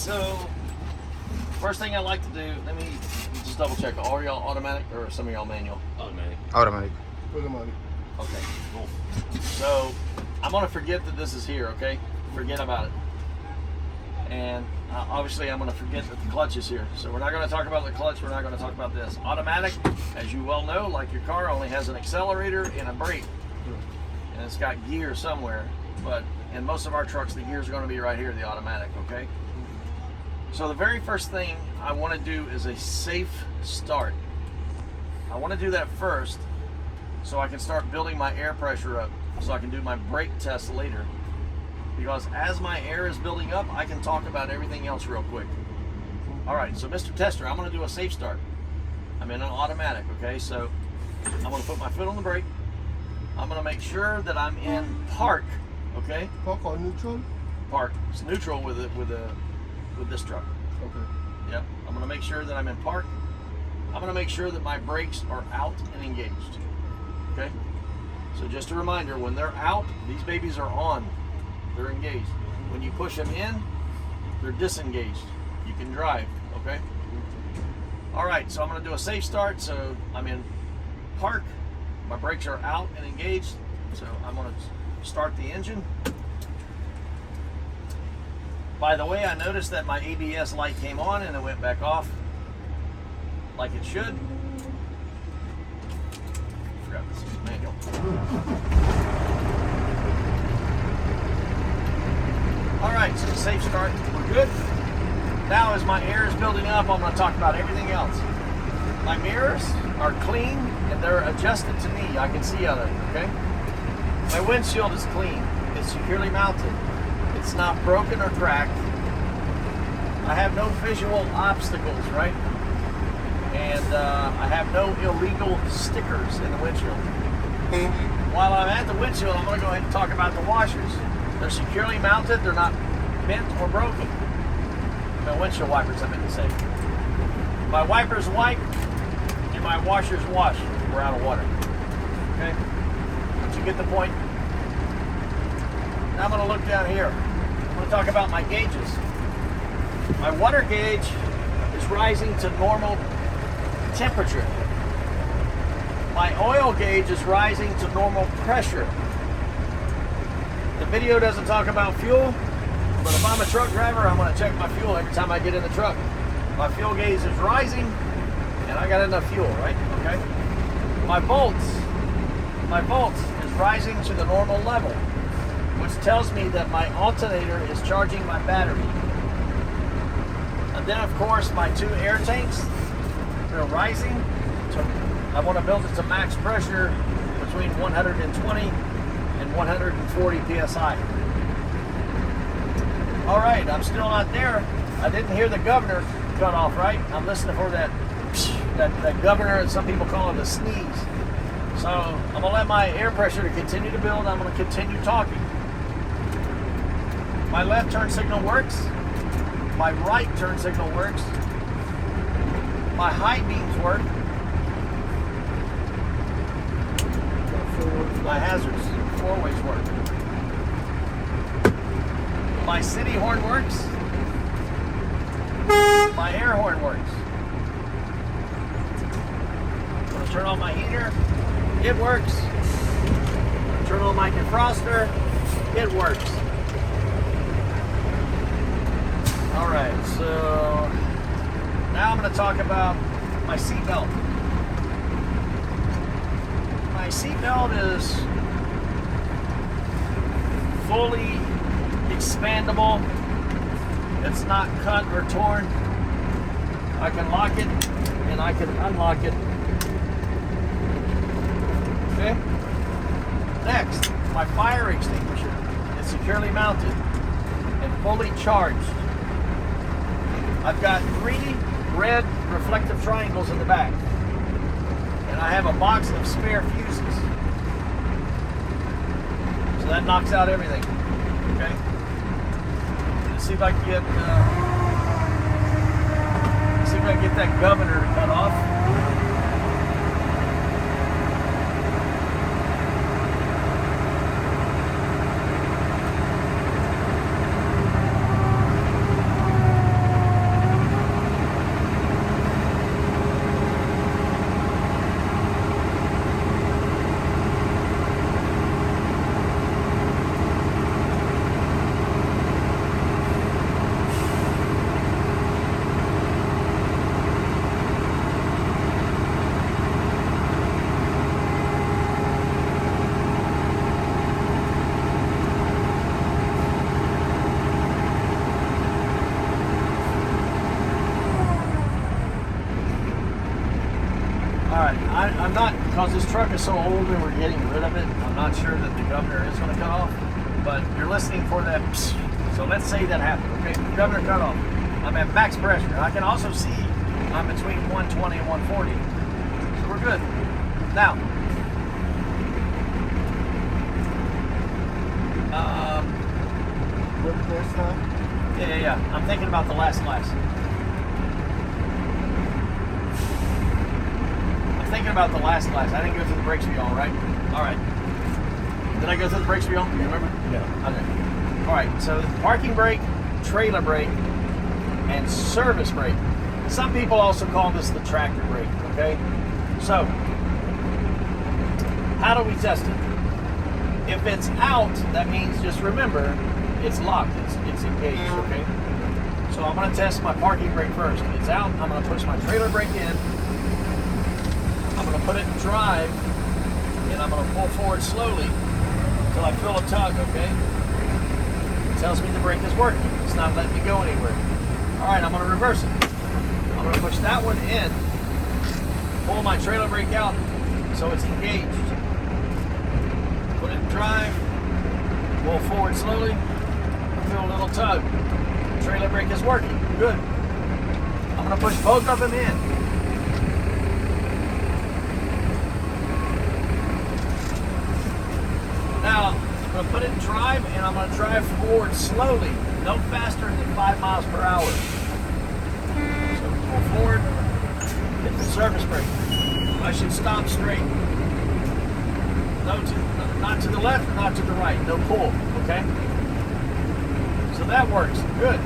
so first thing I like to do, let me just double check. Are y'all automatic or some of y'all manual? Automatic. Automatic. Automatic. Okay, cool. So I'm gonna forget that this is here, okay? Forget about it. And obviously I'm gonna forget that the clutch is here. So we're not gonna talk about the clutch, we're not gonna talk about this. Automatic, as you well know, like your car, only has an accelerator and a brake. And it's got gear somewhere, but in most of our trucks, the gears are gonna be right here, the automatic, okay? So the very first thing I wanna do is a safe start. I wanna do that first so I can start building my air pressure up so I can do my brake test later. Because as my air is building up, I can talk about everything else real quick. All right, so Mr. Tester, I'm gonna do a safe start. I'm in an automatic, okay? So I'm gonna put my foot on the brake. I'm gonna make sure that I'm in park, okay? Park or neutral? Park. It's neutral with this truck. Okay. Yep. I'm gonna make sure that I'm in park. I'm gonna make sure that my brakes are out and engaged. Okay? So just a reminder, when they're out, these babies are on. They're engaged. When you push them in, they're disengaged. You can drive, okay? All right, so I'm gonna do a safe start. So I'm in park, my brakes are out and engaged. So I'm gonna start the engine. By the way, I noticed that my ABS light came on and it went back off like it should. Forgot this is manual. All right, so the safe start, we're good. Now as my air is building up, I'm gonna talk about everything else. My mirrors are clean and they're adjusted to me. I can see out of it, okay? My windshield is clean. It's securely mounted. It's not broken or cracked. I have no visual obstacles, right? And I have no illegal stickers in the windshield. While I'm at the windshield, I'm gonna go ahead and talk about the washers. They're securely mounted, they're not bent or broken. My windshield wipers, I meant to say. My wipers wipe and my washers wash. We're out of water. Okay? Did you get the point? Now I'm gonna look down here. I'm gonna talk about my gauges. My water gauge is rising to normal temperature. My oil gauge is rising to normal pressure. The video doesn't talk about fuel, but if I'm a truck driver, I'm gonna check my fuel every time I get in the truck. My fuel gauge is rising, and I got enough fuel, right? Okay. My volts is rising to the normal level, which tells me that my alternator is charging my battery. And then, of course, my two air tanks, they're rising. I want to build it to max pressure between 120 and 140 psi. All right, I'm still not there. I didn't hear the governor cut off, right? I'm listening for that governor, and some people call it a sneeze. So I'm gonna let my air pressure continue to build. I'm gonna continue talking. My left turn signal works. My right turn signal works. My high beams work. My hazards, four-ways work. My city horn works. My air horn works. I'm gonna turn on my heater. It works. Turn on my defroster. It works. All right, so now I'm gonna talk about my seat belt. My seat belt is fully expandable. It's not cut or torn. I can lock it and I can unlock it. Okay? Next, my fire extinguisher is securely mounted and fully charged. I've got 3 red reflective triangles in the back. And I have a box of spare fuses. So that knocks out everything. Okay? Let's see if I can get that governor cut off. I'm not, because this truck is so old and we're getting rid of it, I'm not sure that the governor is going to cut off, but you're listening for that. So let's say that happened, okay? The governor cut off. I'm at max pressure. I can also see I'm between 120 and 140. So we're good. Now, With this time? yeah. I'm thinking about the last class. Thinking about the last class. I didn't go through the brakes for y'all, right? All right. Did I go through the brakes for y'all? You remember? Yeah. Okay. All right. So parking brake, trailer brake, and service brake. Some people also call this the tractor brake. Okay. So how do we test it? If it's out, that means just remember it's locked. It's engaged. Okay. So I'm going to test my parking brake first. It's out. I'm going to push my trailer brake in. I'm going to put it in drive, and I'm going to pull forward slowly until I feel a tug, okay? It tells me the brake is working. It's not letting me go anywhere. All right, I'm going to reverse it. I'm going to push that one in, pull my trailer brake out so it's engaged. Put it in drive, pull forward slowly, feel a little tug. Trailer brake is working. Good. I'm going to push both of them in. Now, I'm going to put it in drive, and I'm going to drive forward slowly, no faster than 5 miles per hour. So pull forward, hit the service brake. I should stop straight. Not to the left, not to the right. No pull, okay? So that works. Good.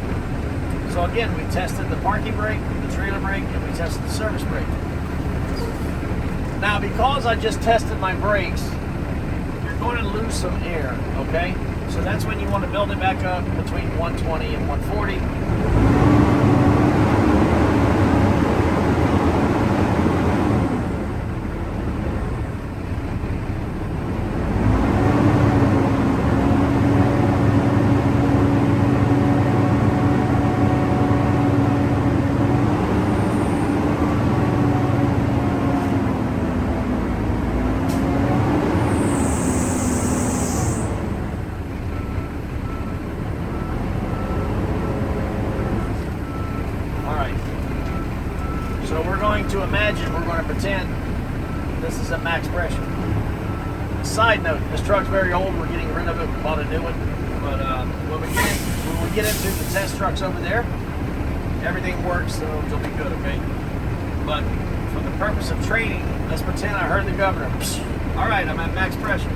So again, we tested the parking brake, the trailer brake, and we tested the service brake. Now, because I just tested my brakes, going to lose some air, okay? So that's when you want to build it back up between 120 and 140. So we're going to pretend this is at max pressure. Side note, this truck's very old. We're getting rid of it. We bought a new one. But when we get into the test trucks over there, everything works, so it'll be good, okay? But for the purpose of training, let's pretend I heard the governor. All right, I'm at max pressure.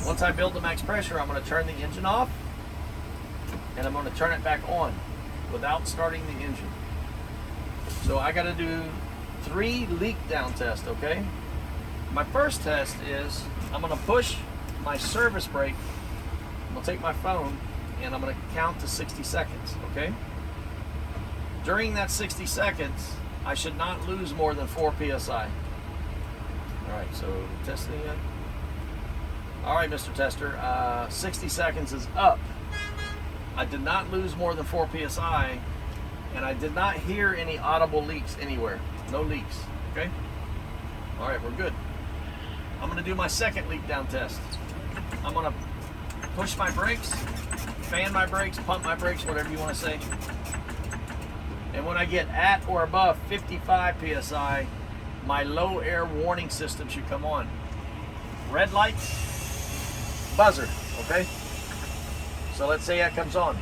Once I build the max pressure, I'm going to turn the engine off, and I'm going to turn it back on without starting the engine. So I got to do 3 leak down tests, okay? My first test is I'm going to push my service brake. I'm going to take my phone and I'm going to count to 60 seconds, okay? During that 60 seconds, I should not lose more than 4 psi. All right, so testing it. All right, Mr. Tester, 60 seconds is up. I did not lose more than 4 psi, and I did not hear any audible leaks anywhere. No leaks, okay? All right, we're good. I'm gonna do my second leak down test. I'm gonna push my brakes, fan my brakes, pump my brakes, whatever you wanna say. And when I get at or above 55 psi, my low air warning system should come on. Red light, buzzer, okay? So let's say that comes on.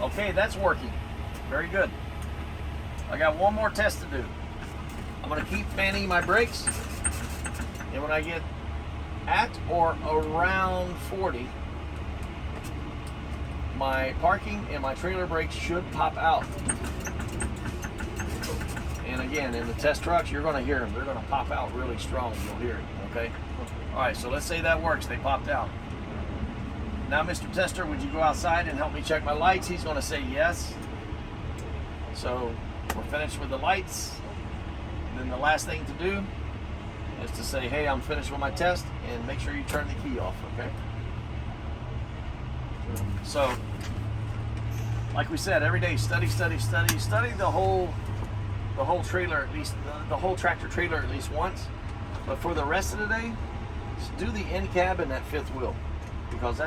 Okay, that's working. Very good. I got one more test to do. I'm gonna keep fanning my brakes, and when I get at or around 40, my parking and my trailer brakes should pop out. And again, in the test trucks, you're gonna hear them. They're gonna pop out really strong. You'll hear it, okay? All right, so let's say that works. They popped out. Now, Mr. Tester, would you go outside and help me check my lights? He's going to say yes. So we're finished with the lights. Then the last thing to do is to say, hey, I'm finished with my test, and make sure you turn the key off, okay? So, like we said, every day, study the whole the whole trailer at least, the whole tractor trailer at least once. But for the rest of the day, just do the end cab and that fifth wheel, because that's